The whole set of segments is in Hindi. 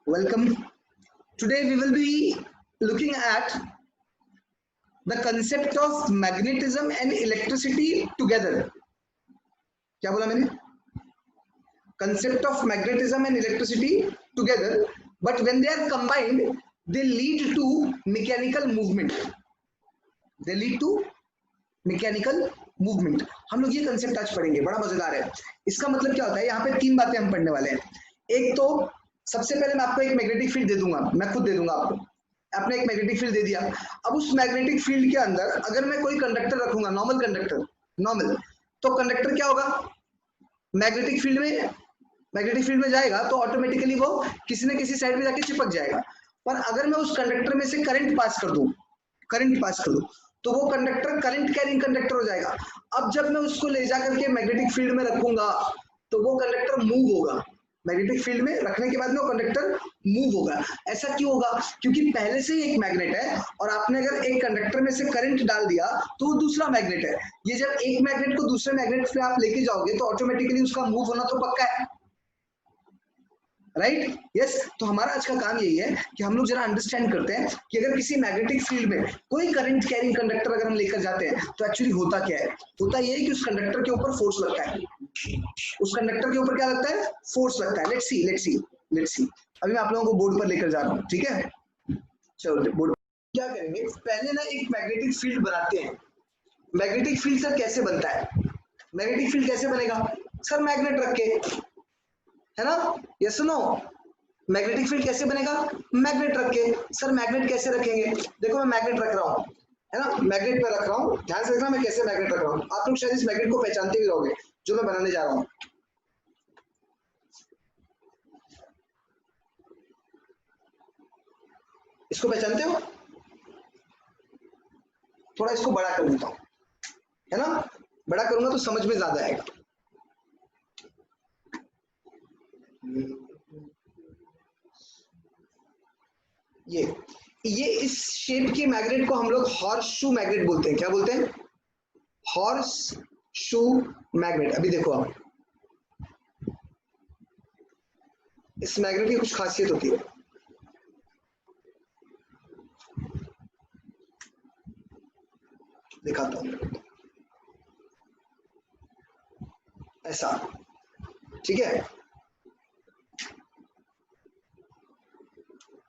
Welcome. Today we will be looking at the concept of magnetism and electricity together. क्या बोला मैंने? Concept of magnetism and electricity together, but when they are combined, they lead to mechanical movement. They lead to mechanical movement. हम लोग ये कंसेप्ट आज पढ़ेंगे, बड़ा मजेदार है. इसका मतलब क्या होता है? यहाँ पे तीन बातें हम पढ़ने वाले हैं. एक तो सबसे पहले मैं आपको एक मैग्नेटिक फील्ड दे दूंगा, मैं खुद दे दूंगा आपको. आपने एक मैग्नेटिक फील्ड दे दिया. अब उस मैग्नेटिक फील्ड के अंदर अगर मैं कोई कंडक्टर रखूंगा, नॉर्मल कंडक्टर, नॉर्मल, तो कंडक्टर क्या होगा? मैग्नेटिक फील्ड में जाएगा तो ऑटोमेटिकली वो किसी न किसी साइड में जाके चिपक जाएगा. पर अगर मैं उस कंडक्टर में से करंट पास कर दूं तो वो कंडक्टर करंट कैरिंग कंडक्टर हो जाएगा. अब जब मैं उसको ले जाकर के मैग्नेटिक फील्ड में रखूंगा तो वो कंडक्टर मूव होगा. मैग्नेटिक फील्ड में रखने के बाद में वो कंडक्टर मूव होगा. ऐसा क्यों होगा? क्योंकि पहले से ही एक मैग्नेट है और आपने अगर एक कंडक्टर में से करंट डाल दिया तो वो दूसरा मैग्नेट है. ये जब एक मैग्नेट को दूसरे मैग्नेट पे आप लेके जाओगे तो ऑटोमेटिकली उसका मूव होना तो पक्का है, राइट? यस. तो हमारा आज का काम यही है कि हम लोग जरा अंडरस्टैंड करते हैं कि अगर किसी मैग्नेटिक फील्ड में कोई करंट कैरिंग कंडक्टर अगर हम लेकर जाते हैं तो एक्चुअली होता क्या है. होता ये है कि उस कंडक्टर के ऊपर फोर्स लगता है. उस कंडक्टर के ऊपर क्या लगता है? फोर्स लगता है. Let's see. अभी मैं आप लोगों को बोर्ड पर लेकर जा रहा हूँ, ठीक है? चलो बोर्ड क्या करेंगे, पहले ना एक मैग्नेटिक फील्ड बनाते हैं. मैग्नेटिक फील्ड सर कैसे बनता है? मैग्नेटिक फील्ड कैसे बनेगा सर? मैग्नेट रख के, है ना? Yes no? मैग्नेटिक फील्ड कैसे बनेगा? मैग्नेट रख के. सर मैग्नेट कैसे रखेंगे? देखो मैं मैग्नेट रख रहा हूँ, है ना? मैग्नेट पे रख रहा हूँ, ध्यान से देखना मैं कैसे मैग्नेट रख रहा हूँ. आप लोग शायद इस मैग्नेट को पहचानते भी रहोगे जो मैं बनाने जा रहा हूँ. इसको पहचानते हो? थोड़ा इसको बड़ा कर देता हूँ, है ना? बड़ा करूंगा तो समझ में ज्यादा आएगा. ये इस शेप के मैग्नेट को हम लोग हॉर्स शू मैग्नेट बोलते हैं. क्या बोलते हैं? Horse shoe magnet. अभी देखो आप, इस मैग्नेट की कुछ खासियत होती है. दिखाता हूं ऐसा, ठीक है?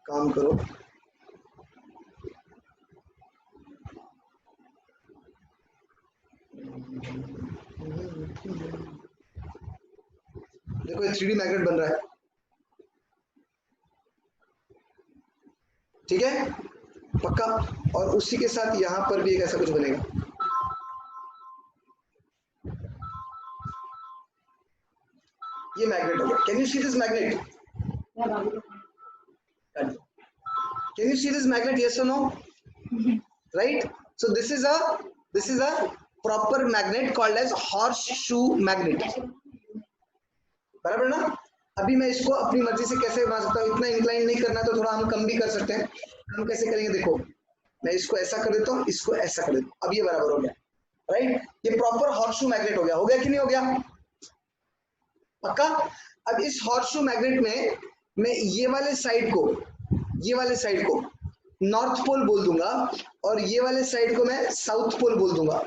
काम करो, देखो ये 3D मैग्नेट बन रहा है, ठीक है? पक्का. और उसी के साथ यहां पर भी एक ऐसा कुछ बनेगा. ये मैग्नेट हो गया. Can you see this magnet? Can you see this magnet? Yes or no? Right? So this is a proper magnet called as horseshoe magnet. बराबर ना? अभी मैं इसको अपनी मर्जी से कैसे बना सकता हूँ. इतना इंक्लाइन नहीं करना तो थोड़ा हम कम भी कर सकते हैं. हम कैसे करेंगे? देखो मैं इसको ऐसा कर देता हूँ, इसको ऐसा कर देता हूँ. अब ये बराबर हो गया, राइट? ये प्रॉपर हॉर्सशू मैग्नेट हो गया. हो गया कि नहीं हो गया? पक्का. अब इस हॉर्सशू मैग्नेट में मैं ये वाले साइड को नॉर्थ पोल बोल दूंगा और ये वाले साइड को मैं साउथ पोल बोल दूंगा.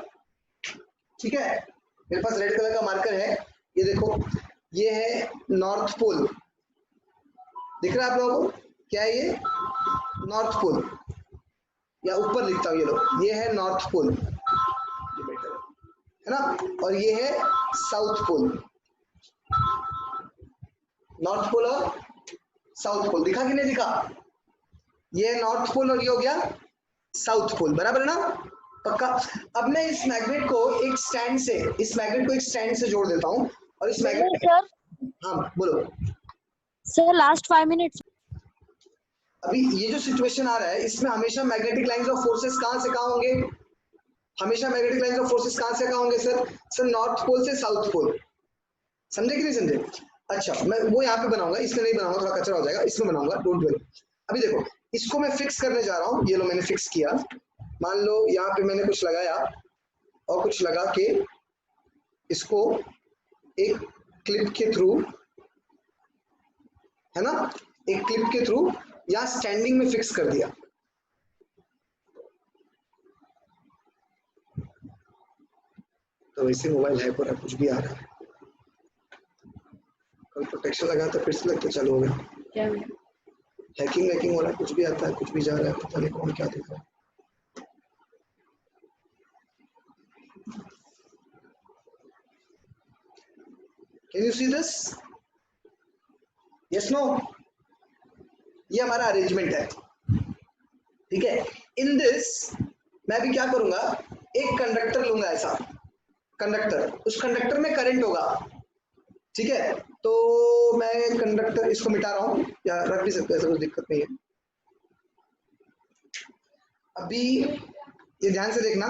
ठीक है? मेरे पास रेड कलर का मार्कर है, ये देखो, ये है नॉर्थ पोल. दिख रहा है आप लोगों को? क्या है ये? North pole. या ऊपर लिखता हूं, ये लो, ये है नॉर्थ पोल, ये बेटर है ना? और ये है साउथ पोल. नॉर्थ पोल और साउथ पोल दिखा कि नहीं दिखा? ये नॉर्थ पोल और ये हो गया साउथ पोल. बराबर ना? पक्का. अब मैं इस मैग्नेट को एक स्टैंड से जोड़ देता हूँ और इस मैग्नेट, हाँ बोलो सर. Last 5 minutes. अभी ये जो सिचुएशन आ रहा है इसमें हमेशा मैग्नेटिक लाइंस ऑफ फोर्सेस कहां से कहां होंगे? हमेशा मैग्नेटिक लाइंस ऑफ फोर्सेस कहां से कहां होंगे सर नॉर्थ पोल से साउथ पोल. समझे कि नहीं समझे? अच्छा, मैं वो यहाँ पे बनाऊंगा, इसमें नहीं बनाऊंगा, थोड़ा कचरा हो जाएगा. इसमें बनाऊंगा, डोंट वरी. अभी देखो, इसको मैं फिक्स करने जा रहा हूँ. ये लो मैंने फिक्स किया. मान लो यहाँ पे मैंने कुछ लगाया और कुछ लगा के इसको एक क्लिप के थ्रू, है ना, एक क्लिप के थ्रू यहाँ स्टैंडिंग में फिक्स कर दिया। तो वैसे मोबाइल हैक हो रहा है, कुछ भी आ रहा है। कल प्रोटेक्शन लगा था फिर से लगता चालू हो गया। क्या हैकिंग हो रहा है, कुछ भी आता है, कुछ भी जा रहा है, पता नहीं कौन क्या देख रहा है। Can you see this? Yes, no? ये हमारा अरेंजमेंट है, ठीक है। इन दिस मैं भी क्या करूंगा, एक कंडक्टर लूंगा ऐसा कंडक्टर, उस कंडक्टर में करंट होगा, ठीक है। तो मैं कंडक्टर इसको मिटा रहा हूं, या रख भी सकते हैं, ऐसा कुछ दिक्कत नहीं है। अभी ये ध्यान से देखना,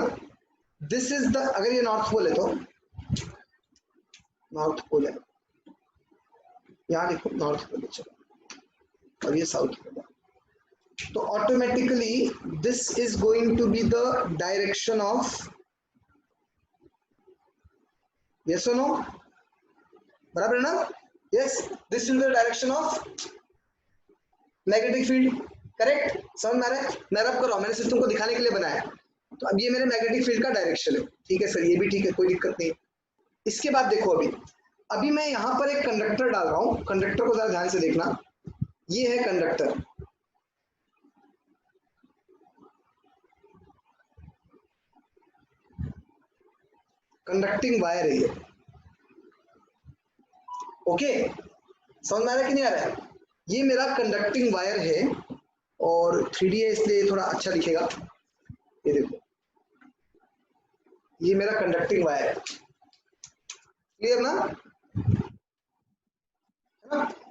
दिस इज द, अगर ये नॉर्थ पोल है तो नॉर्थ पोल है, यहाँ देखो नॉर्थ पोल है, और ये साउथ पोल है। तो automatically this is going to be the direction of, yes और नो, बराबर है ना? Yes, this is the direction of magnetic field, correct. समझ में आ रहा है? मैं रब कर रहा हूं, मैंने सिर्फ तुमको दिखाने के लिए बनाया। तो अब ये मेरे मैग्नेटिक फील्ड का डायरेक्शन है, ठीक है सर, ये भी ठीक है, कोई दिक्कत नहीं है। इसके बाद देखो, अभी मैं यहां पर एक कंडक्टर डाल रहा हूं, कंडक्टर को जरा ध्यान से देखना, ये है कंडक्टर, कंडक्टिंग वायर है ये, ओके। समझ में आ रहा है कि नहीं आ रहा है? ये मेरा कंडक्टिंग वायर है, और 3D है इसलिए थोड़ा अच्छा दिखेगा। ये देखो, ये मेरा कंडक्टिंग वायर है, क्लियर ना?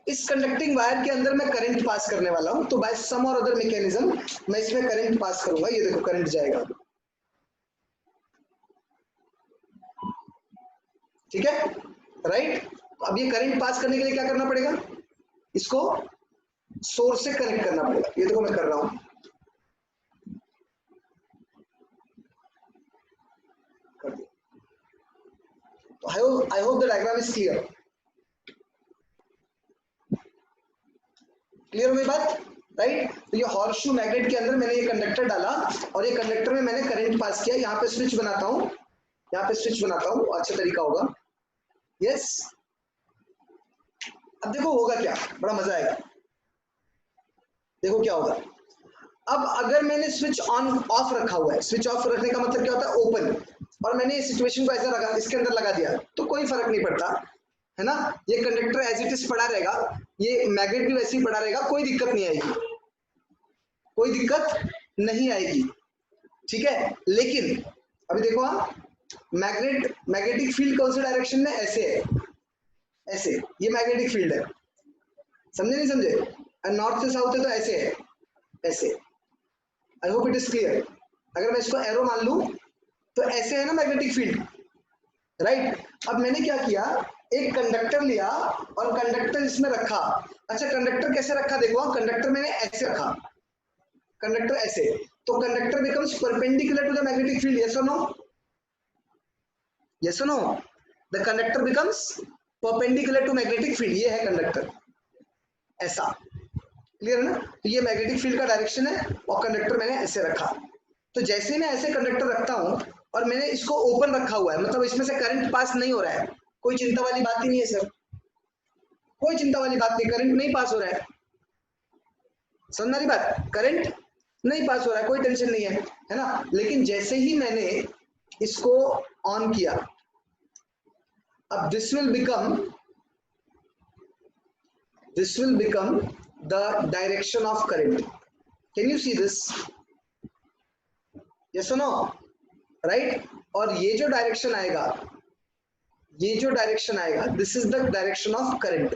इस कंडक्टिंग वायर के अंदर मैं करंट पास करने वाला हूं, तो बाय सम और अदर मैकेनिज्म मैं इसमें करंट पास करूंगा। ये देखो करंट जाएगा, ठीक है, राइट। अब ये करंट पास करने के लिए क्या करना पड़ेगा, इसको सोर्स से कनेक्ट करना पड़ेगा। ये देखो मैं कर रहा हूं, कर दिया। तो I hope the diagram is clear. Clear हुई बात, राइट। तो ये हॉर्सशू मैग्नेट के अंदर मैंने ये कंडक्टर डाला, और ये कंडक्टर में मैंने करंट पास किया। यहाँ पे स्विच बनाता हूँ, यहाँ पे स्विच बनाता हूँ, अच्छा तरीका होगा। यस, अब देखो होगा क्या, बड़ा मजा आएगा। देखो क्या होगा, अब अगर मैंने स्विच ऑन ऑफ रखा हुआ है, स्विच ऑफ रखने का मतलब क्या होता है, ओपन, और मैंने इस सिचुएशन को ऐसा लगा, इसके अंदर लगा दिया, तो कोई फर्क नहीं पड़ता, है ना। ये कंडक्टर एज इट इज पड़ा रहेगा, ये मैग्नेट भी वैसे ही पड़ा रहेगा, कोई दिक्कत नहीं आएगी, कोई दिक्कत नहीं आएगी, ठीक है। लेकिन अभी देखो, मैग्नेटिक फील्ड कौन से डायरेक्शन में, ऐसे है, ऐसे, ये मैग्नेटिक फील्ड है, समझे नहीं समझे? नॉर्थ से साउथ है तो ऐसे है, ऐसे। I hope it is clear. अगर मैं इसको एरो मान लूं तो ऐसे है ना मैग्नेटिक फील्ड, राइट। अब मैंने क्या किया, एक कंडक्टर लिया और कंडक्टर इसमें रखा। अच्छा, कंडक्टर कैसे रखा, देखो कंडक्टर मैंने ऐसे रखा, कंडक्टर ऐसे, तो conductor becomes perpendicular to the magnetic field, yes और नो? यस और no? The conductor becomes perpendicular to magnetic field, ये है कंडक्टर, ऐसा, क्लियर है ना? तो ये मैग्नेटिक फील्ड का डायरेक्शन है, और कंडक्टर मैंने ऐसे रखा। तो जैसे ही मैं ऐसे कंडक्टर रखता हूं और मैंने इसको ओपन रखा हुआ है, मतलब इसमें से करंट पास नहीं हो रहा है, कोई चिंता वाली बात ही नहीं है सर, कोई चिंता वाली बात नहीं, करंट नहीं पास हो रहा है, समझ रही बात, करंट नहीं पास हो रहा है, कोई टेंशन नहीं है ना। लेकिन जैसे ही मैंने इसको ऑन किया, अब this will become the direction of current. Can you see this? Yes or no? Right? और ये जो डायरेक्शन आएगा, ये जो डायरेक्शन आएगा, this is the direction of current,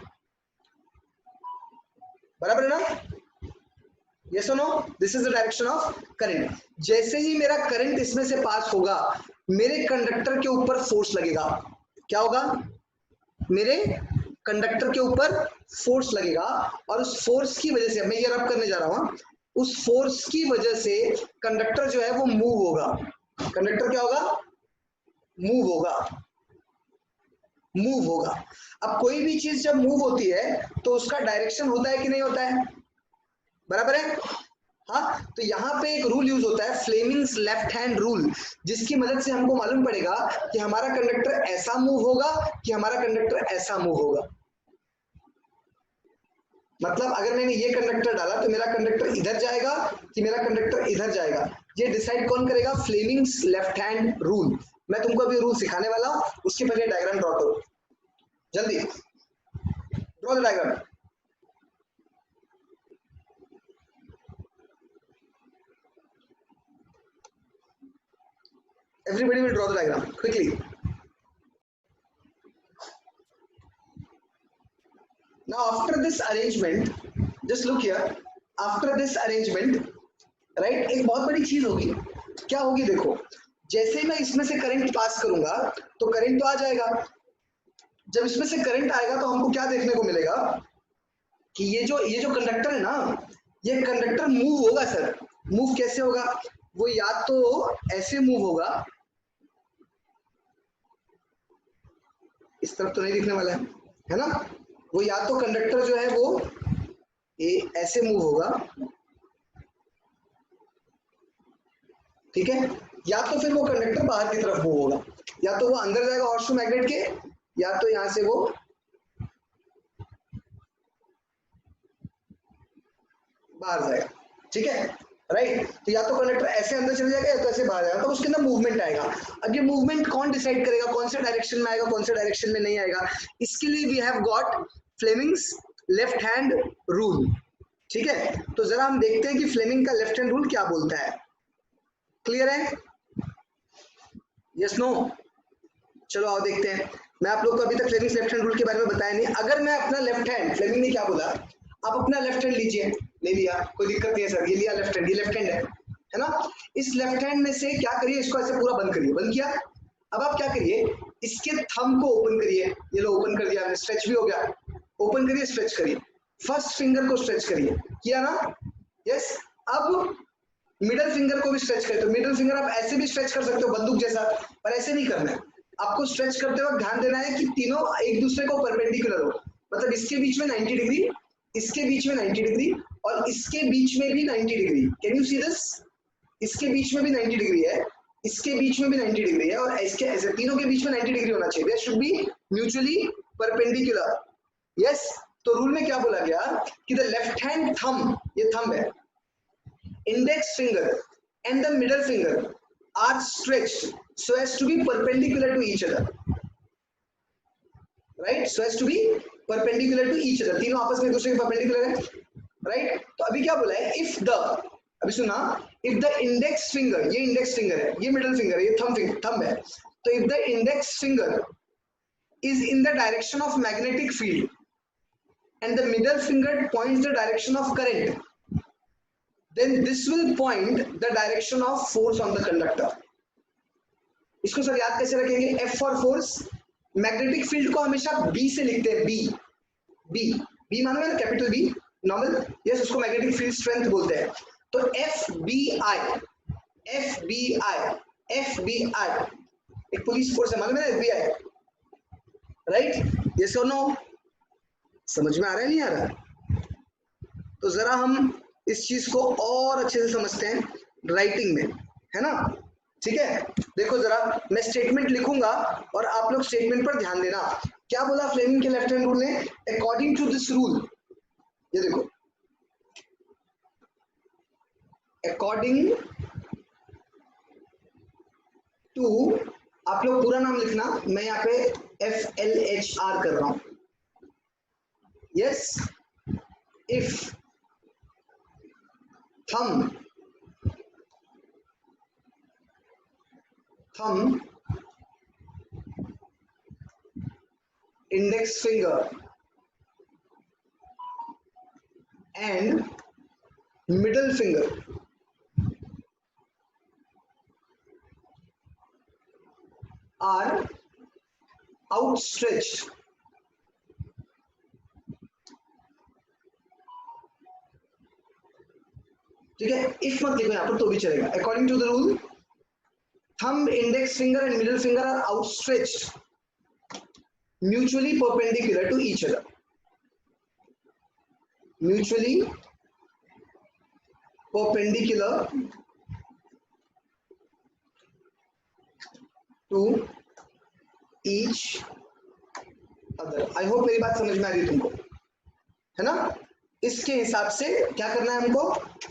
बराबर है ना? यस और no? This is the direction of current. जैसे ही मेरा करंट इसमें से पास होगा, मेरे कंडक्टर के ऊपर फोर्स लगेगा। क्या होगा? मेरे कंडक्टर के ऊपर फोर्स लगेगा, और उस फोर्स की वजह से, मैं ये रब करने जा रहा हूं, उस फोर्स की वजह से कंडक्टर जो है वो मूव होगा। कंडक्टर क्या होगा? मूव होगा। मूव होगा। अब कोई भी चीज जब मूव होती है तो उसका डायरेक्शन होता है कि नहीं होता है, बराबर है। हाँ, तो यहाँ पे एक रूल यूज होता है फ्लेमिंग्स लेफ्ट हैंड रूल, जिसकी मदद से हमको मालूम पड़ेगा कि हमारा कंडक्टर ऐसा मूव होगा कि हमारा कंडक्टर ऐसा मूव होगा। मतलब अगर मैंने ये कंडक्टर डाला तो मेरा कंडक्टर इधर जाएगा कि मेरा कंडक्टर इधर जाएगा, ये डिसाइड कौन करेगा, फ्लेमिंग्स लेफ्ट हैंड रूल। मैं तुमको अभी रूल सिखाने वाला हूं, उसके पहले डायग्राम ड्रॉ करो, जल्दी draw the diagram. Everybody will draw the diagram quickly. Now after this arrangement, just look here, after this arrangement, right, एक बहुत बड़ी चीज होगी, क्या होगी देखो, जैसे मैं इसमें से करंट पास करूंगा तो करंट तो आ जाएगा, जब इसमें से करंट आएगा तो हमको क्या देखने को मिलेगा कि ये जो कंडक्टर है ना, ये कंडक्टर मूव होगा सर। मूव कैसे होगा, वो या तो ऐसे मूव होगा, इस तरफ तो नहीं दिखने वाला है ना, वो या तो कंडक्टर जो है वो ऐसे मूव होगा, ठीक है, या तो फिर वो कंडक्टर बाहर की तरफ मूव होगा, या तो वो अंदर जाएगा हॉर्स मैग्नेट के, या तो यहां से वो बाहर जाएगा, ठीक है, राइट। तो या तो कंडक्टर ऐसे अंदर चले जाएगा या तो ऐसे बाहर जाएगा, तो उसके अंदर मूवमेंट आएगा। अब ये मूवमेंट कौन डिसाइड करेगा, कौन से डायरेक्शन में आएगा, कौन से डायरेक्शन में नहीं आएगा, इसके लिए we have got Fleming's left hand rule, ठीक है। तो जरा हम देखते हैं कि फ्लेमिंग का लेफ्ट हैंड रूल क्या बोलता है, क्लियर है, यस नो, चलो आओ देखते हैं। मैं आप लोग को अभी तक फ्लेमिंग्स लेफ्ट हैंड रूल के बारे में बताया नहीं। अगर मैं अपना लेफ्ट हैंड, फ्लेमिंग ने क्या बोला, आप अपना लेफ्ट हैंड लीजिए, ले लिया, कोई दिक्कत नहीं है सर, ये लिया लेफ्ट हैंड, ये लेफ्ट हैंड है ना, इस लेफ्ट हैंड में से क्या करिए, इसको ऐसे पूरा बंद करिए, बंद किया। अब आप क्या करिए, इसके थंब को ओपन करिए, ये लो ओपन कर दिया, स्ट्रेच भी हो गया, ओपन करिए, स्ट्रेच करिए, फर्स्ट फिंगर को स्ट्रेच करिए, किया ना, यस। अब मिडल फिंगर को भी स्ट्रेच करिए, तो मिडल फिंगर आप ऐसे भी स्ट्रेच कर सकते हो बंदूक जैसा, पर ऐसे नहीं करना है आपको। स्ट्रेच करते वक्त ध्यान देना है कि तीनों एक दूसरे को परपेंडिकुलर हो, मतलब इसके बीच में 90 डिग्री, इसके बीच में 90 डिग्री, और इसके बीच में भी 90 degree. Can you see this, इसके बीच में भी 90 डिग्री है, इसके बीच में भी 90 डिग्री है, और इसके ऐसे तीनों के बीच में 90 डिग्री होना चाहिए, they should be mutually perpendicular, yes. तो रूल में क्या बोला गया कि द लेफ्ट हैंड थंब, ये थंब है, index finger and the middle finger are stretched so as to be perpendicular to each other, right, so as to be perpendicular to each other, तीनों आपस में एक दूसरे के perpendicular है, right। तो अभी क्या बोला है, if the, अभी सुना, if the index finger, ये index finger है, ये middle finger है, ये thumb है, तो if the index finger is in the direction of magnetic field and the middle finger points the direction of current, then this will point the direction of force on the conductor। इसको सर याद कैसे रखेंगे, F for force, magnetic field को हमेशा B से लिखते हैं, B मानो ना कैपिटल B नॉर्मल, यस, उसको मैग्नेटिक फील्ड स्ट्रेंथ बोलते हैं। तो FBI एक पुलिस फोर्स है, मालूम है ना FBI, राइट, यस और नो, समझ में आ रहा है नहीं आ रहा। तो जरा हम इस चीज को और अच्छे से समझते हैं राइटिंग में, है ना, ठीक है। देखो जरा मैं स्टेटमेंट लिखूंगा और आप लोग स्टेटमेंट पर ध्यान देना। क्या बोला फ्लेमिंग के लेफ्ट हैंड रूल ने, अकॉर्डिंग टू दिस रूल, ये देखो, अकॉर्डिंग टू, आप लोग पूरा नाम लिखना, मैं यहाँ पे FLHR कर रहा हूं, yes, if thumb index finger and middle finger are outstretched ठीक है, इफ मत लिखो यहाँ पर तो भी चलेगा। According to the rule, thumb, index finger and middle finger are outstretched mutually perpendicular to each other. Mutually perpendicular to each other. I hope मेरी बात समझ में आ रही है तुमको, है ना? इसके हिसाब से क्या करना है हमको?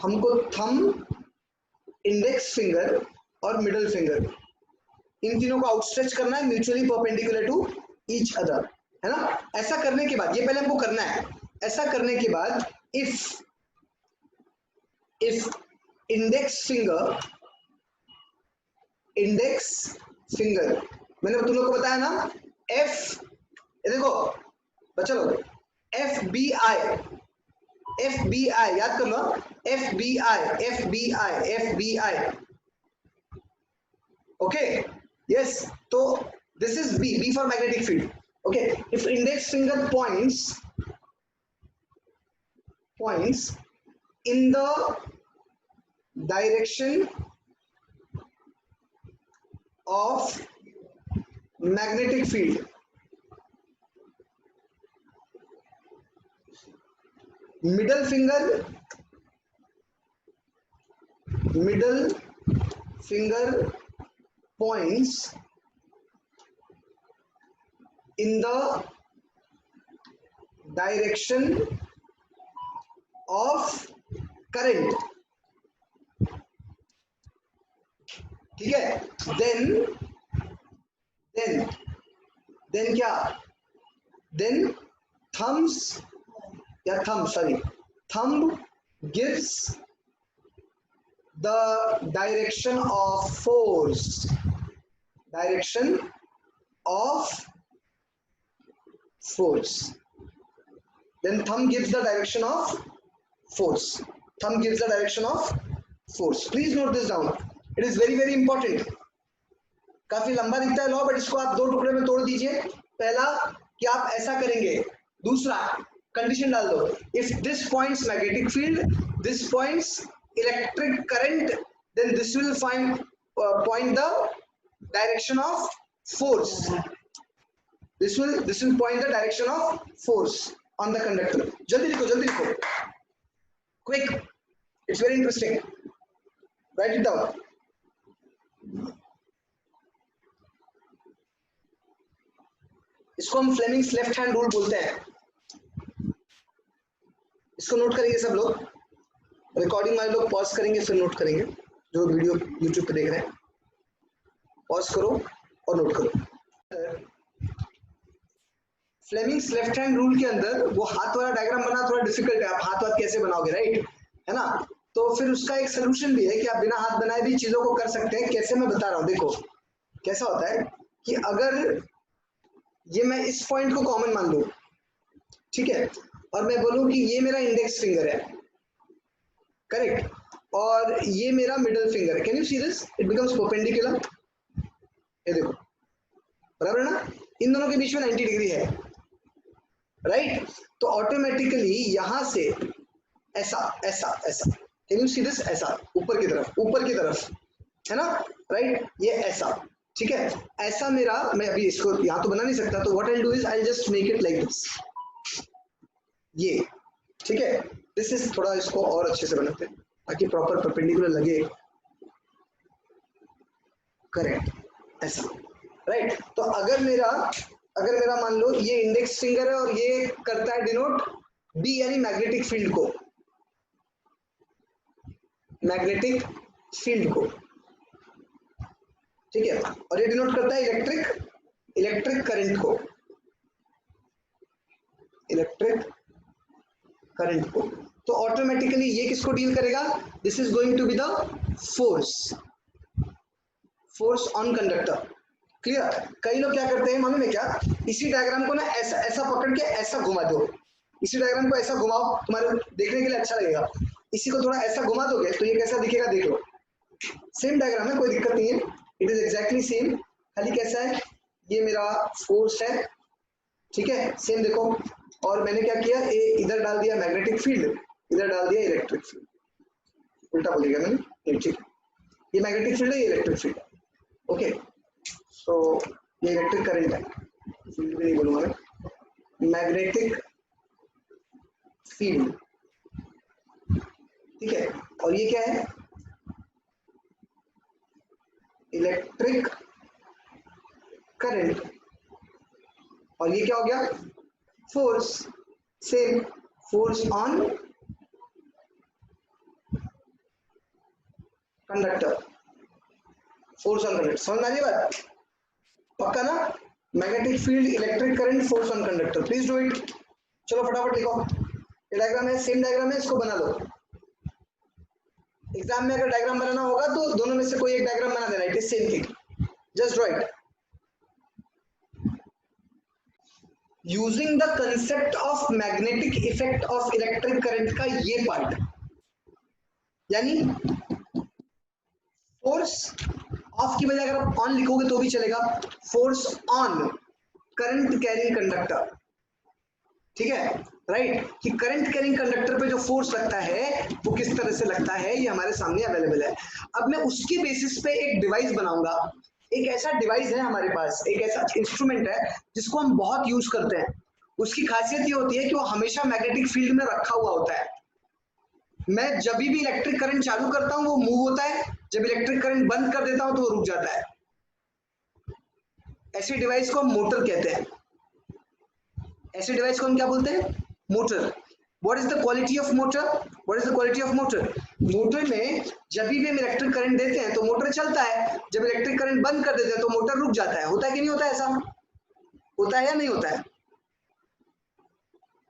हमको थंब, इंडेक्स फिंगर और मिडल फिंगर, इन तीनों को आउटस्ट्रेच करना है mutually perpendicular to each other, है ना? ऐसा करने के बाद, ये पहले हमको करना है, ऐसा करने के बाद इफ इंडेक्स फिंगर मैंने तुम लोग को बताया ना, एफ, देखो बच्चा लोग, एफ बी आई याद कर लो, F B I, okay, yes. तो this is B for magnetic field. Okay, if index finger points in the direction of magnetic field, middle finger points in the direction of current, ठीक है? then क्या? then thumb gives the direction of force, then thumb gives the direction of force. Please note this down, it is very very important. काफी लंबा दिखता है लॉ, बट इसको आप दो टुकड़े में तोड़ दीजिए. पहला कि आप ऐसा करेंगे, दूसरा कंडीशन डाल दो, if this points magnetic field, this points electric current, then this will point the direction of force. This will point the direction of force on the conductor. जल्दी लिखो, quick, it's very interesting. Write it down. इसको हम फ्लेमिंग्स लेफ्ट हैंड रूल बोलते हैं. इसको नोट करेंगे सब लोग, रिकॉर्डिंग वाले लोग पॉज करेंगे फिर नोट करेंगे, जो वीडियो यूट्यूब पे देख रहे हैं पॉज करो और नोट करो. फ्लेमिंग्स लेफ्ट हैंड रूल के अंदर वो हाथ वाला डायग्राम बनाना थोड़ा डिफिकल्ट है, आप हाथ कैसे बनाओगे, राइट, है ना? तो फिर उसका एक सोल्यूशन भी है कि आप बिना हाथ बनाए भी चीजों को कर सकते हैं. कैसे, मैं बता रहा हूँ. देखो कैसा होता है कि अगर ये मैं इस पॉइंट को कॉमन मान लूं, ठीक है, और मैं बोलूं कि ये मेरा इंडेक्स फिंगर है, करेक्ट, और ये मेरा मिडल फिंगर है. Can you see this? It becomes perpendicular. ये देखो बराबर है ना? इन दोनों के बीच में 90 डिग्री है, राइट? तो ऑटोमेटिकली यहां से ऐसा, कैन यू सी दिस? ऐसा ऊपर की तरफ, है ना, राइट? ये ऐसा, ठीक है, ऐसा मेरा, मैं अभी इसको यहां तो बना नहीं सकता, तो what I will do is I just make it like this, ये, ठीक है. दिस इज थोड़ा, इसको और अच्छे से बनाते हैं ताकि प्रॉपर परपेंडिकुलर लगे, करेक्ट, ऐसा, राइट? तो अगर मेरा मान लो ये इंडेक्स फिंगर है और ये करता है डिनोट बी यानी मैग्नेटिक फील्ड को, ठीक है, और ये डिनोट करता है इलेक्ट्रिक करंट को. तो ऑटोमेटिकली ये किसको डील करेगा? This is going to be the force on conductor. Clear? कई लोग क्या करते हैं मालूम है क्या? इसी डायग्राम को ना ऐसा पकड़ के ऐसा घुमा दो, इसी डायग्राम को ऐसा घुमाओ, तुम्हारे देखने के लिए अच्छा लगेगा. इसी को थोड़ा ऐसा घुमा दोगे तो ये कैसा दिखेगा, देख लो. सेम डायग्राम है, कोई दिक्कत नहीं है, इट इज एग्जैक्टली सेम, खाली कैसा है, ये मेरा फोर्स है, ठीक है, सेम देखो. और मैंने क्या किया, इधर डाल दिया मैग्नेटिक फील्ड, इधर डाल दिया इलेक्ट्रिक फील्ड, उल्टा बोल दिया मैंने, ठीक है. ये मैग्नेटिक फील्ड है, ये इलेक्ट्रिक फील्ड है, ओके. सो ये इलेक्ट्रिक करंट है, फील्ड भी नहीं बोलूंगा मैं, मैग्नेटिक फील्ड, ठीक है। और ये क्या है, इलेक्ट्रिक करंट, और ये क्या हो गया, force, same force on conductor, force on conductor, समझ में आ रही है बात, पक्का ना, magnetic field, electric current, force on conductor, please do it. चलो फटाफट लिखो, ये डायग्राम है, सेम डायग्राम है, इसको बना लो। एग्जाम में अगर डायग्राम बनाना होगा तो दोनों में से कोई एक डायग्राम बना देना, it is same thing, just draw it. Using the concept of magnetic effect of electric current का ये पार्ट, यानी फोर्स ऑफ की बजाय अगर आप ऑन लिखोगे तो भी चलेगा, force on current carrying conductor, ठीक है, राइट, कि करंट कैरिंग कंडक्टर पे जो फोर्स लगता है वो किस तरह से लगता है, ये हमारे सामने अवेलेबल है। अब मैं उसके बेसिस पे एक डिवाइस बनाऊंगा, एक ऐसा डिवाइस है हमारे पास, एक ऐसा इंस्ट्रूमेंट है जिसको हम बहुत यूज करते हैं। उसकी खासियत ये होती है कि वो हमेशा मैग्नेटिक फील्ड में रखा हुआ होता है। मैं जब भी इलेक्ट्रिक करंट चालू करता हूं वो मूव होता है, जब इलेक्ट्रिक करंट बंद कर देता हूं तो वो रुक जाता है। ऐसे डिवाइस को हम मोटर कहते हैं, ऐसे डिवाइस को हम क्या बोलते हैं, motor. What is the quality of motor? What is the quality of motor? Motor में जब भी हम इलेक्ट्रिक करंट देते हैं तो मोटर चलता है, जब इलेक्ट्रिक करंट बंद कर देते हैं तो मोटर रुक जाता है। होता है कि नहीं होता है, ऐसा होता है या नहीं होता है,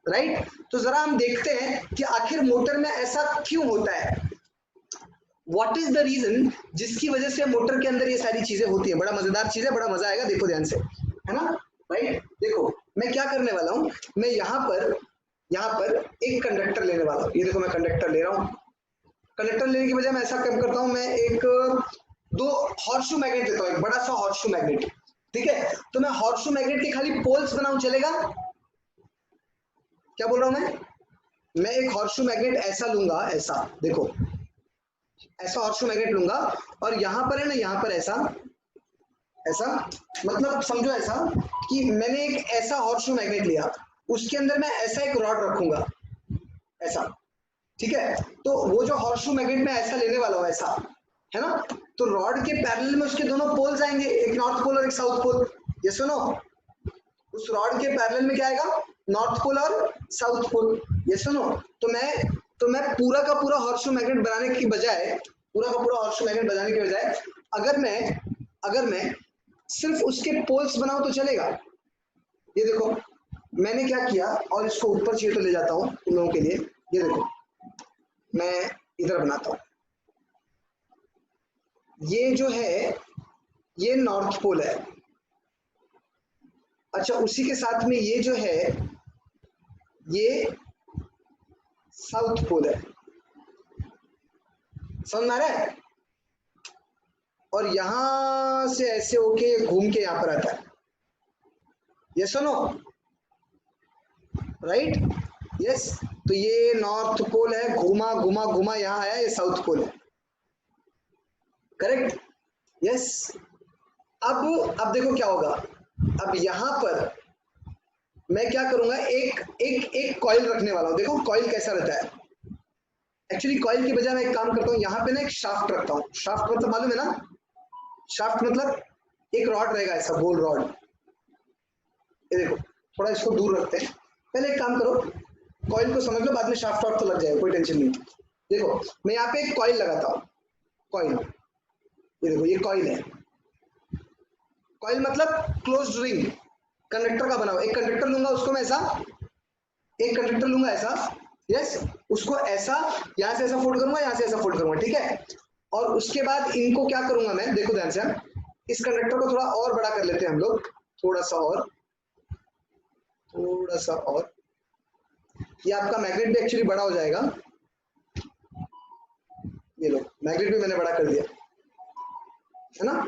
राइट? तो जरा हम देखते हैं कि आखिर मोटर में ऐसा क्यों होता है, व्हाट इज द रीजन जिसकी वजह से मोटर के अंदर ये सारी चीजें होती है। बड़ा मजेदार चीज है, बड़ा मजा आएगा, देखो ध्यान से, है ना, राइट। देखो मैं क्या करने वाला हूं, मैं यहाँ पर एक कंडक्टर लेने वाला हूं, ये देखो मैं कंडक्टर ले रहा हूं। कंडक्टर लेने की बजाय मैं ऐसा काम करता हूं, मैं एक दो हॉर्सशू मैग्नेट लेता हूं, एक बड़ा सा हॉर्सशू मैग्नेट, ठीक है। तो मैं हॉर्सशू मैग्नेट के खाली पोल्स बनाऊं, चलेगा? क्या बोल रहा हूं मैं एक हॉर्सशू मैग्नेट ऐसा लूंगा, ऐसा देखो, ऐसा हॉर्सशू मैग्नेट लूंगा, और यहां पर है ना, यहां पर ऐसा मतलब समझो ऐसा कि मैंने एक ऐसा हॉर्सशू मैग्नेट लिया, उसके अंदर मैं ऐसा एक रॉड रखूंगा, ऐसा, ठीक है। तो वो जो हॉर्सशू मैग्नेट में ऐसा लेने वाला हूं, ऐसा, है ना, तो रॉड के पैरेलल में उसके दोनों पोल्स आएंगे, एक नॉर्थ पोल और एक साउथ पोल, ये सुनो, उस रॉड के पैरेलल में क्या आएगा, नॉर्थ पोल और साउथ पोल, ये सुनो। तो मैं पूरा का पूरा हॉर्सशू मैग्नेट बनाने की बजाय, अगर मैं सिर्फ उसके पोल्स बनाऊं तो चलेगा। ये देखो मैंने क्या किया, और इसको ऊपर चाहिए तो ले जाता हूं तुम लोगों के लिए, ये देखो मैं इधर बनाता हूं, ये जो है ये नॉर्थ पोल है, अच्छा उसी के साथ में ये जो है ये साउथ पोल है, समझ में आ रहा है? और यहां से ऐसे होके घूम के यहां पर आता है, ये सुनो, राइट, यस। तो ये नॉर्थ पोल है, घुमा घुमा घुमा यहां आया, ये साउथ पोल है, करेक्ट, यस। अब देखो क्या होगा, अब यहां पर मैं क्या करूंगा, एक कॉइल रखने वाला हूं, देखो कॉइल कैसा रहता है। एक्चुअली कॉइल की बजाय मैं एक काम करता हूं, यहां पे ना एक शाफ्ट रखता हूं, शाफ्ट मतलब मालूम है ना, शाफ्ट मतलब एक रॉड रहेगा, ऐसा गोल रॉड, ये देखो थोड़ा इसको दूर रखते हैं, पहले एक काम करो, कॉइल को समझ लो, बाद में शाफ्ट वाफ्ट तो लग जाएगा, कोई टेंशन नहीं। देखो मैं यहाँ पे एक कॉइल लगाता हूँ, कॉइल, ये देखो ये कॉइल है, कॉइल मतलब क्लोज्ड रिंग, कंडक्टर का बना हुआ, एक कंडक्टर लूंगा उसको मैं ऐसा, एक कंडक्टर लूंगा ऐसा, यस, उसको ऐसा यहां से ऐसा फोल्ड करूंगा, यहां से ऐसा फोल्ड करूंगा, ठीक है। और उसके बाद इनको क्या करूंगा मैं, देखो ध्यान से, इस कंडक्टर को थोड़ा और बड़ा कर लेते हैं हम लोग, थोड़ा सा और, ये आपका मैग्नेट भी एक्चुअली बड़ा हो जाएगा, ये लो मैग्नेट भी मैंने बड़ा कर दिया, है ना,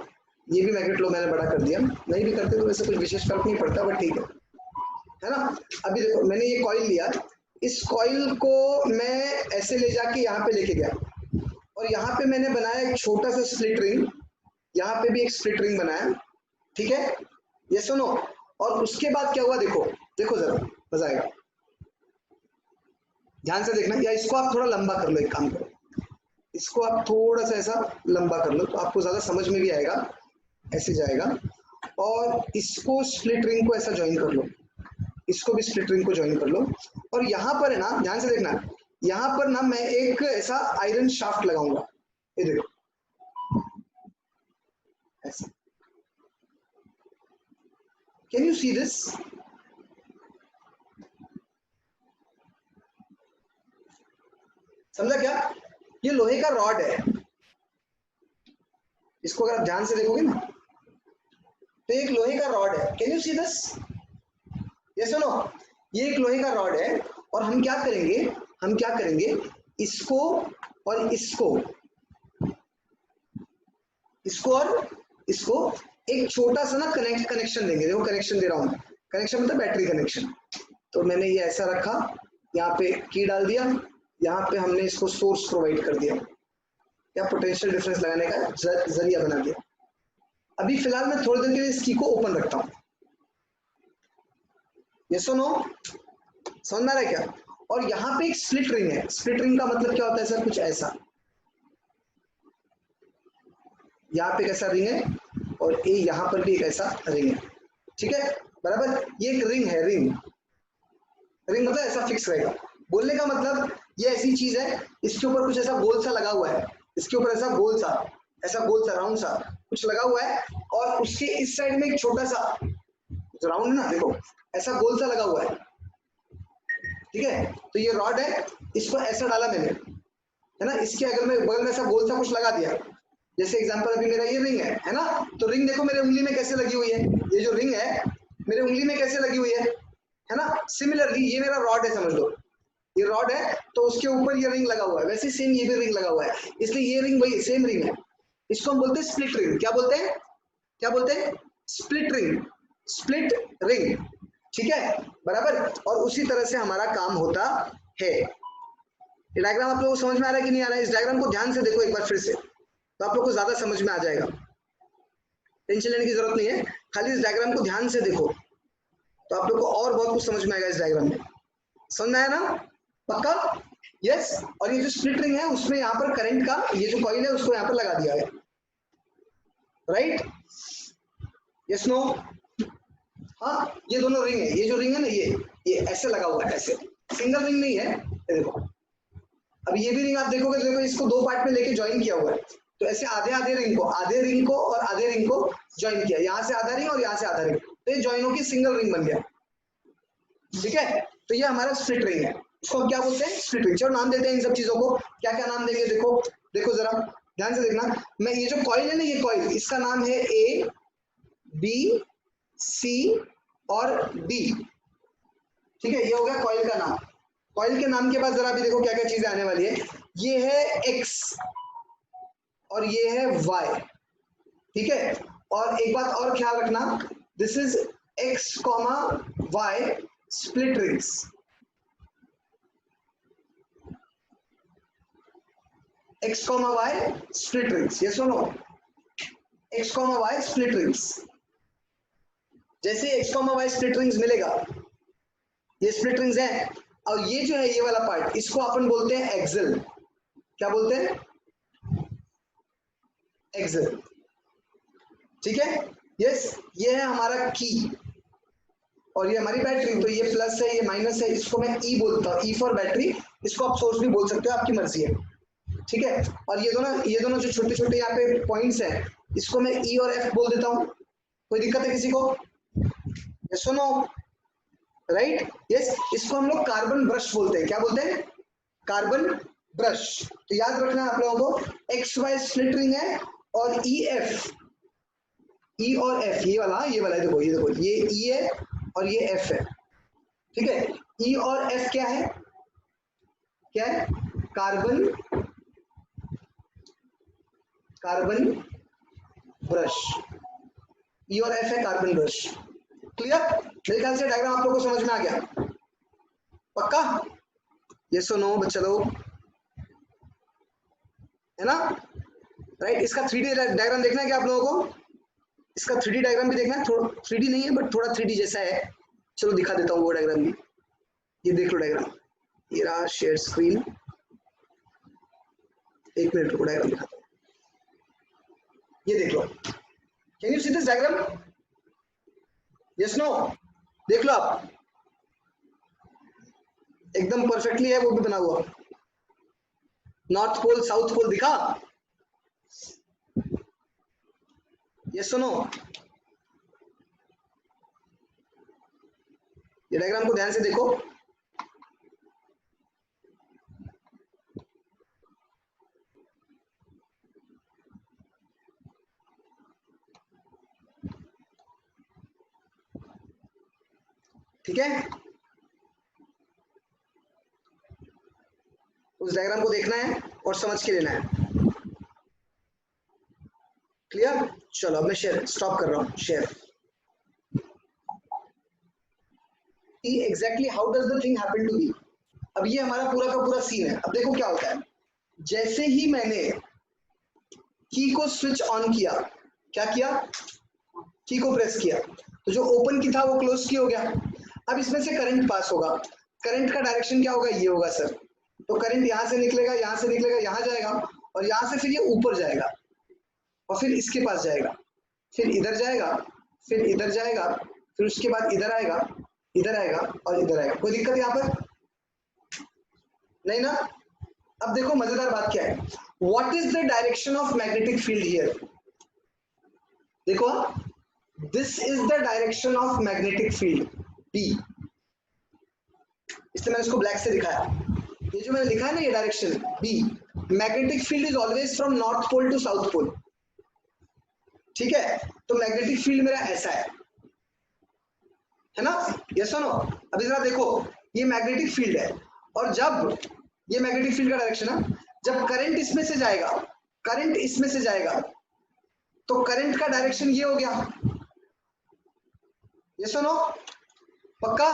ये भी मैग्नेट लो मैंने बड़ा कर दिया, नहीं भी करते तो वैसे कुछ विशेष फर्क नहीं पड़ता, बट ठीक है ना। अभी देखो मैंने ये कॉइल लिया, इस कॉइल को मैं ऐसे ले जाके यहाँ पे लेके गया, और यहाँ पे मैंने बनाया एक छोटा सा स्प्लिट रिंग, यहाँ पे भी एक स्प्लिट रिंग बनाया, ठीक है, ये सुनो। और उसके बाद क्या हुआ, देखो देखो जरा, मजा आएगा, ध्यान से देखना। या इसको आप थोड़ा लंबा कर लो, एक काम करो, इसको आप थोड़ा सा ऐसा लंबा कर लो तो आपको ज्यादा समझ में भी आएगा। ऐसे जाएगा, और इसको स्प्लिट रिंग को ऐसा ज्वाइन कर लो, इसको भी स्प्लिट रिंग को ज्वाइन कर लो। और यहाँ पर है ना, ध्यान से देखना, यहाँ पर ना मैं एक ऐसा आयरन शाफ्ट लगाऊंगा, ये देखो ऐसा। Can you see this? समझा क्या? ये लोहे का रॉड है, इसको अगर आप ध्यान से देखोगे ना तो एक लोहे का रॉड है। Can you see this? ये सुनो, ये एक लोहे का रॉड है, और हम क्या करेंगे, हम क्या करेंगे, इसको और इसको, इसको और इसको एक छोटा सा ना कनेक्शन देंगे। देखो कनेक्शन दे रहा हूं, कनेक्शन मतलब बैटरी कनेक्शन। तो मैंने ये ऐसा रखा, यहाँ पे की डाल दिया, यहाँ पे हमने इसको सोर्स प्रोवाइड कर दिया, या पोटेंशियल डिफरेंस लगाने का जरिया बना दिया। अभी फिलहाल मैं थोड़ी देर के लिए इस की को ओपन रखता हूं। ये सुनो, समझ में आ रहा है क्या? और यहाँ पे एक स्प्लिट रिंग है। स्प्लिट रिंग का मतलब क्या होता है सर? कुछ ऐसा, यहाँ पे एक ऐसा रिंग है, और ये यहाँ पर भी एक ऐसा रिंग है, ठीक है बराबर। ये एक रिंग है, रिंग, रिंग मतलब ऐसा फिक्स रहेगा। बोलने का मतलब ये ऐसी चीज है, इसके ऊपर कुछ ऐसा गोल सा लगा हुआ है, इसके ऊपर ऐसा गोल सा, ऐसा गोल सा राउंड सा कुछ लगा हुआ है, और उसके इस साइड में एक छोटा सा राउंड ना, देखो ऐसा गोल सा लगा हुआ है, ठीक है। तो ये रॉड है, इसको ऐसा डाला मैंने, है ना, इसके अगर मैं बगल में ऐसा गोल सा कुछ लगा दिया, जैसे एग्जांपल अभी मेरा ये रिंग है ना, तो रिंग देखो मेरे उंगली में कैसे लगी हुई है, ये जो रिंग है मेरे उंगली में कैसे लगी हुई है ना। सिमिलरली ये मेरा रॉड है, समझ लो ये रॉड है, तो उसके ऊपर ये रिंग लगा हुआ है, वैसे सेम ये भी रिंग लगा हुआ है, इसलिए ये रिंग वही सेम रिंग है। इसको हम बोलते हैं स्प्लिट रिंग। क्या बोलते हैं? क्या बोलते हैं? स्प्लिट रिंग, स्प्लिट रिंग, ठीक है बराबर। और उसी तरह से हमारा काम होता है। ये डायग्राम आप लोगों को समझ में आ रहा है कि नहीं आ रहा है? इस डायग्राम को ध्यान से देखो एक बार फिर से, तो आप लोग को ज्यादा समझ में आ जाएगा। टेंशन लेने की जरूरत नहीं है, खाली इस डायग्राम को ध्यान से देखो तो आप लोग को और बहुत कुछ समझ में आएगा इस डायग्राम में। समझ में आया ना? पक्का? यस। और ये जो स्प्लिट रिंग है उसमें यहाँ पर करंट का ये जो कॉइल है उसको यहाँ पर लगा दिया है, राइट? Yes no? हाँ, ये दोनों रिंग है, ये जो रिंग है ना ये ऐसे लगा हुआ है, ऐसे सिंगल रिंग नहीं है। ये देखो, अब ये भी रिंग आप देखोगे तो देखो इसको दो पार्ट में लेके ज्वाइन किया हुआ है, तो ऐसे आधे आधे रिंग को और आधे रिंग को ज्वाइन किया, यहाँ से आधा रिंग और यहाँ से आधा रिंग, तो ये ज्वाइन होकर सिंगल रिंग बन गया, ठीक है। तो ये हमारा स्प्लिट रिंग है, इसको हम क्या बोलते हैं? Split ring. चलो नाम देते हैं इन सब चीजों को, क्या क्या नाम देंगे, देखो देखो जरा ध्यान से देखना। मैं ये जो कॉइल है ना, ये कॉइल, इसका नाम है ए बी सी और डी, ठीक है, ये हो गया कॉइल का नाम। कॉइल के नाम के बाद जरा भी देखो क्या क्या चीजें आने वाली है। ये है एक्स और ये है वाई, ठीक है। और एक बात और ख्याल रखना, this is X comma Y split rings, X comma Y split rings, ये सुनो, X comma Y split rings. जैसे X comma Y split rings मिलेगा, ये स्प्लिट रिंग्स है, और ये जो है ये वाला पार्ट, इसको अपन बोलते हैं एक्सल। क्या बोलते हैं? एक्सल, ठीक है। यस, ये है हमारा की, और ये हमारी बैटरी, तो ये प्लस है ये माइनस है, इसको मैं ई बोलता हूँ, ई फॉर बैटरी, इसको आप सोर्स भी बोल सकते हो, आपकी मर्जी है, ठीक है। और ये दोनों जो छोटे छोटे यहाँ पे पॉइंट्स हैं, इसको मैं ई और एफ बोल देता हूँ। कोई दिक्कत है किसी को? यस सुनो, राइट, यस। इसको हम लोग कार्बन ब्रश बोलते हैं। क्या बोलते हैं? Carbon brush. तो याद रखना आप लोगों को, एक्स वाई स्प्लिट रिंग है, और ई एफ, ई और एफ, ये वाला है, देखो ये देखो, ये ई है और ये एफ है, ठीक है। ई और एफ क्या है? क्या है? कार्बन, कार्बन ब्रश, ई और एफ है कार्बन ब्रश। क्लियर? मेरे ख्याल से डायग्राम आप लोगों को समझ में आ गया, पक्का? यस और नो बच्चा लोग, है ना? राइट, इसका 3D डायग्राम देखना है क्या आप लोगों को? इसका 3D डायग्राम भी देखना है, थोड़ा 3D नहीं है बट थोड़ा 3D जैसा है। चलो दिखा देता हूँ वो डायग्राम भी। ये देख लो डायग्राम, ये रहा शेयर स्क्रीन। एक मिनट रुको, डायग्राम दिखाता हूँ। ये देख लो, can you see this diagram? Yes no? देख लो आप, एकदम परफेक्टली है वो भी बना हुआ। नॉर्थ पोल साउथ पोल दिखा? यस सुनो, ये डायग्राम को ध्यान से देखो। ठीक है, उस डायग्राम को देखना है और समझ के लेना है। क्लियर? चलो अब मैं शेयर स्टॉप कर रहा हूं। Share exactly how does the thing happen to be. अब ये हमारा पूरा का पूरा सीन है। अब देखो क्या होता है, जैसे ही मैंने की को स्विच ऑन किया, क्या किया, की को प्रेस किया, तो जो ओपन की था वो क्लोज की हो गया। अब इसमें से करंट पास होगा, करंट का डायरेक्शन क्या होगा, ये होगा सर। तो करंट यहां से निकलेगा, यहां से निकलेगा, यहां जाएगा और यहां से फिर ये ऊपर जाएगा और फिर इसके पास जाएगा, फिर इधर जाएगा, फिर इधर जाएगा, फिर उसके बाद इधर आएगा, इधर आएगा और इधर आएगा। कोई दिक्कत यहाँ पर नहीं ना? अब देखो मजेदार बात क्या है, what is the direction of magnetic field here? देखो, this is the direction of magnetic field B. इसलिए मैंने इसको ब्लैक से दिखाया। ये जो मैंने लिखा है ना, ये direction B, magnetic field is always from north pole to south pole. ठीक है, तो मैग्नेटिक फील्ड मेरा ऐसा है ना? यस और नो? अभी जरा देखो, ये मैग्नेटिक फील्ड है और जब ये मैग्नेटिक फील्ड का डायरेक्शन है, जब करंट इसमें से जाएगा, करंट इसमें से जाएगा, तो करंट का डायरेक्शन ये हो गया। यस और नो? पक्का?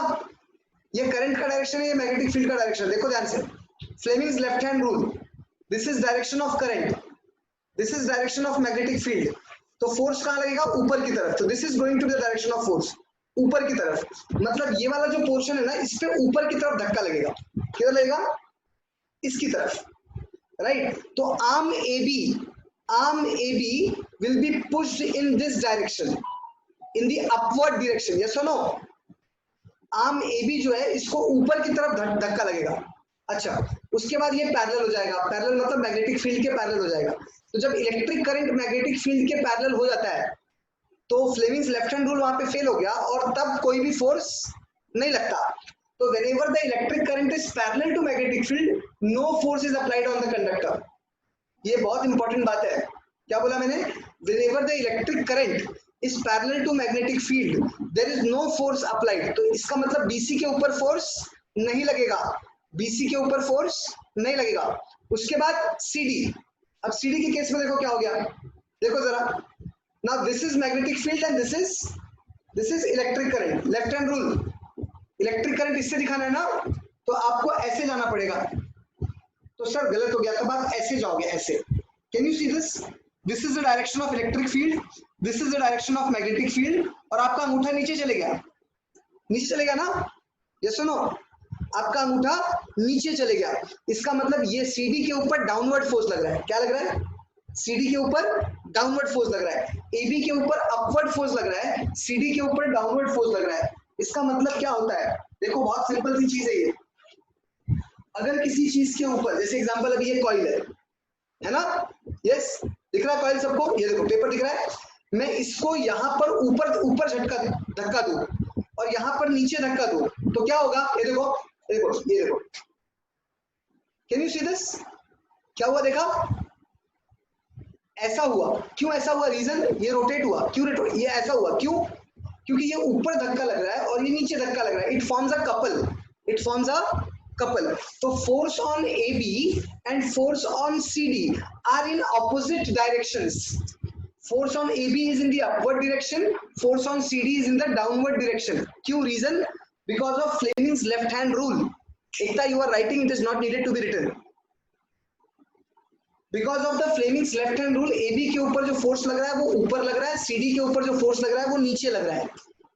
ये करंट का डायरेक्शन है, ये मैग्नेटिक फील्ड का डायरेक्शन। देखो ध्यान से, Fleming's left hand rule, this is direction of current, this is direction of magnetic field. तो फोर्स कहां लगेगा? ऊपर की तरफ। तो this is going to be the direction of force, ऊपर की तरफ। मतलब ये वाला जो पोर्शन है ना, इस पे ऊपर की तरफ धक्का लगेगा। किधर लगेगा? इसकी तरफ, राइट? तो arm A B will be pushed in this direction, in the upward direction. Yes और नो? आर्म ए बी जो है, इसको ऊपर की तरफ धक्का लगेगा। अच्छा, उसके बाद ये पैरेलल हो जाएगा। पैरेलल मतलब मैग्नेटिक फील्ड के पैरेलल हो जाएगा। तो जब इलेक्ट्रिक करंट मैग्नेटिक फील्ड के पैरेलल हो जाता है, तो फ्लेमिंग्स लेफ्ट हैंड रूल वहां पे फेल हो गया और तब कोई भी फोर्स नहीं लगता। तो whenever the electric current is parallel to magnetic field, no force is applied on the conductor. ये बहुत इंपॉर्टेंट बात है। क्या बोला मैंने? Whenever the electric current is parallel to magnetic field, there is no force applied. तो इसका मतलब BC के ऊपर फोर्स नहीं लगेगा, BC के ऊपर फोर्स नहीं लगेगा। उसके बाद CD। अब CD के केस में देखो क्या हो गया, देखो जरा। Now this is magnetic field and this is electric current. Left hand rule, electric current इससे दिखाना है ना, तो आपको ऐसे जाना पड़ेगा। तो सर गलत हो गया, तब आप ऐसे जाओगे, ऐसे। Can you see this? This is the direction of electric field, this is the direction of magnetic field, और आपका अंगूठा नीचे चले गया, नीचे चलेगा ना? ये सुनो, आपका अंगूठा नीचे चले गया, इसका मतलब ये सीडी के ऊपर डाउनवर्ड फोर्स लग रहा है। क्या लग रहा है? सीडी के ऊपर डाउनवर्ड फोर्स लग रहा है। एबी के ऊपर अपवर्ड फोर्स लग रहा है, सीडी के ऊपर डाउनवर्ड फोर्स लग रहा है। इसका मतलब क्या होता है? देखो बहुत सिंपल सी चीज है ये। अगर किसी चीज के ऊपर, जैसे एग्जांपल अभी ये कॉइल है ना? यस, दिख रहा है कॉइल सबको? ये देखो पेपर दिख रहा है। मैं इसको यहाँ पर ऊपर धक्का दूं और यहाँ पर नीचे धक्का दूं, तो क्या होगा? ये देखो, ये देखो, ये देखो। Can you see this? क्या हुआ? देखा? ऐसा हुआ। क्यों ऐसा हुआ? रीजन, ये रोटेट हुआ। क्यों रोटेट? ये ऐसा हुआ क्यों? क्योंकि ये ऊपर धक्का लग रहा है और ये नीचे धक्का लग रहा है। It forms a couple, it forms a couple. तो force on AB and force on CD are in opposite directions. Force on AB is in the upward direction, force on CD is in the downward direction. क्यों? Reason, because of Fleming's left hand rule. Ekta, you are writing, it is not needed to be written. Because of the Fleming's left hand rule AB के ऊपर जो फोर्स लग रहा है वो ऊपर लग रहा है, CD के ऊपर जो फोर्स लग रहा है वो नीचे लग रहा है,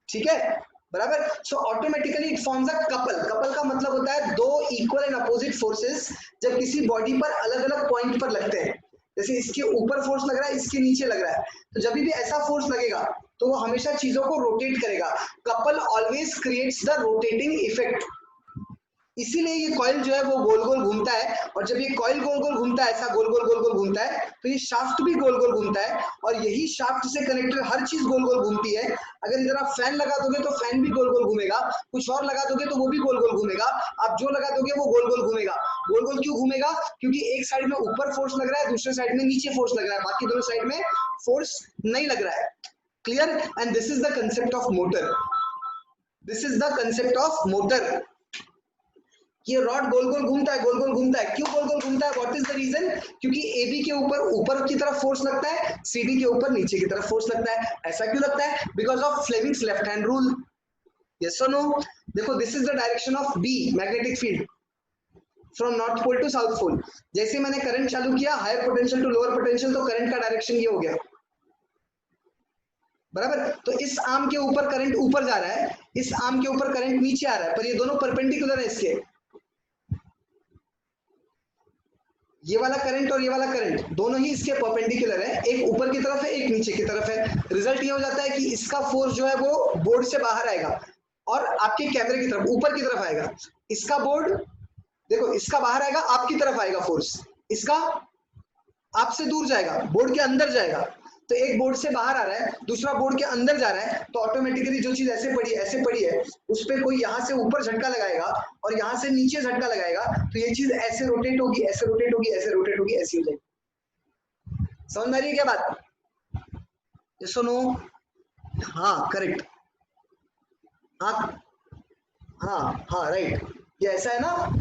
ठीक है, बराबर। So automatically it forms a couple. Couple का मतलब होता है दो इक्वल एंड अपोजिट फोर्सेस जब किसी बॉडी पर अलग अलग पॉइंट पर लगते हैं, जैसे इसके ऊपर फोर्स लग रहा है, इसके नीचे लग रहा है, तो जब भी ऐसा फोर्स लगेगा तो वो हमेशा चीजों को रोटेट करेगा। Couple always creates the rotating effect, इसीलिए ये कॉइल जो है वो गोल गोल घूमता है, और जब ये कॉइल गोल गोल घूमता है, ऐसा गोल गोल घूमता है, तो ये शाफ्ट भी गोल गोल घूमता है, और यही शाफ्ट से कनेक्टेड हर चीज गोल गोल घूमती है। अगर इधर आप फैन लगा दोगे तो फैन भी गोल गोल घूमेगा, कुछ और लगा दोगे तो वो भी गोल गोल घूमेगा, आप जो लगा दोगे वो गोल गोल घूमेगा। गोल गोल क्यों घूमेगा? क्योंकि एक साइड में ऊपर फोर्स लग रहा है, दूसरे साइड में नीचे फोर्स लग रहा है, बाकी दोनों साइड में फोर्स नहीं लग रहा है। Clear? And this is the concept of motor, this is the concept of motor. ये रॉड गोल गोल घूमता है, गोल गोल घूमता है, क्यों गोल गोल घूमता है? What is the reason? क्योंकि AB के ऊपर ऊपर की तरफ फोर्स लगता है, CD के ऊपर नीचे की तरफ फोर्स लगता है। ऐसा क्यों लगता है? Because of Fleming's left hand rule. Yes और नो? देखो, this is the direction of B magnetic field from north pole to south pole. जैसे मैंने करंट चालू किया, higher potential to lower potential, तो करंट का डायरेक्शन ये हो गया, बराबर। तो इस आर्म के ऊपर करंट ऊपर जा रहा है, इस आर्म के ऊपर करंट नीचे आ रहा है, पर ये दोनों परपेंडिकुलर है इसके। ये वाला करंट और ये वाला करंट दोनों ही इसके परपेंडिकुलर है, एक ऊपर की तरफ है, एक नीचे की तरफ है। रिजल्ट ये हो जाता है कि इसका फोर्स जो है वो बोर्ड से बाहर आएगा और आपके कैमरे की तरफ ऊपर की तरफ आएगा। इसका बोर्ड देखो, इसका बाहर आएगा, आपकी तरफ आएगा फोर्स, इसका आपसे दूर जाएगा, बोर्ड के अंदर जाएगा। तो एक बोर्ड से बाहर आ रहा है, दूसरा बोर्ड के अंदर जा रहा है, तो ऑटोमेटिकली जो चीज ऐसे पड़ी है उस पर कोई यहाँ से ऊपर झटका लगाएगा और यहाँ से नीचे झटका लगाएगा, तो ये चीज ऐसे रोटेट होगी, ऐसे रोटेट होगी, ऐसे रोटेट होगी, ऐसी हो जाएगी। समझ में आ रही है क्या बात? सुनो, हाँ करेक्ट, हाँ हाँ हाँ राइट, ये ऐसा है ना,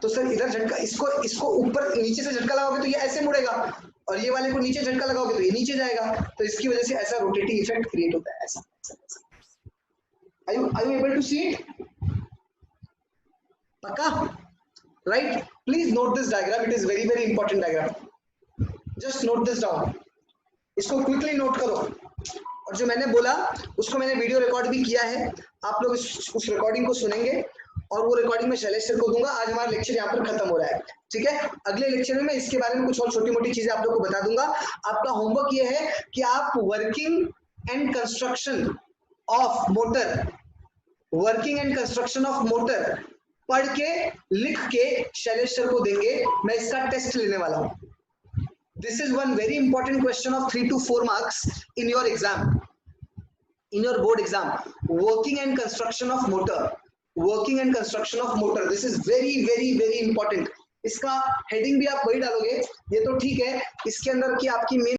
तो सर इधर झटका, इसको ऊपर नीचे से झटका लगाओगे तो ये ऐसे मुड़ेगा, और ये वाले को नीचे झटका लगाओगे तो ये नीचे जाएगा, तो इसकी वजह से ऐसा रोटेटिंग इफेक्ट क्रिएट होता है। ऐसा are you able to see it? पक्का? Right? Please note this diagram, it is very very important diagram, just note this down, इसको क्विकली नोट करो। और जो मैंने बोला उसको मैंने वीडियो रिकॉर्ड भी किया है, आप लोग उस रिकॉर्डिंग को सुनेंगे और वो रिकॉर्डिंग में शैलेश सर को दूंगा। आज हमारा लेक्चर यहाँ पर खत्म हो रहा है, ठीक है। अगले लेक्चर में मैं इसके बारे में कुछ और छोटी मोटी चीजें आप लोग को बता दूंगा। आपका होमवर्क ये है कि आप working and construction of motor, working and construction of motor पढ़ के लिख के शैलेश सर को देंगे। मैं इसका टेस्ट लेने वाला हूँ। This is one very important question of 3 to 4 marks in your exam, in your board exam. Working and construction of motor, working and construction of motor. This is very very very important. इसका हेडिंग भी आप वही डालोगे, ये तो ठीक है, इसके अंदर की आपकी मेन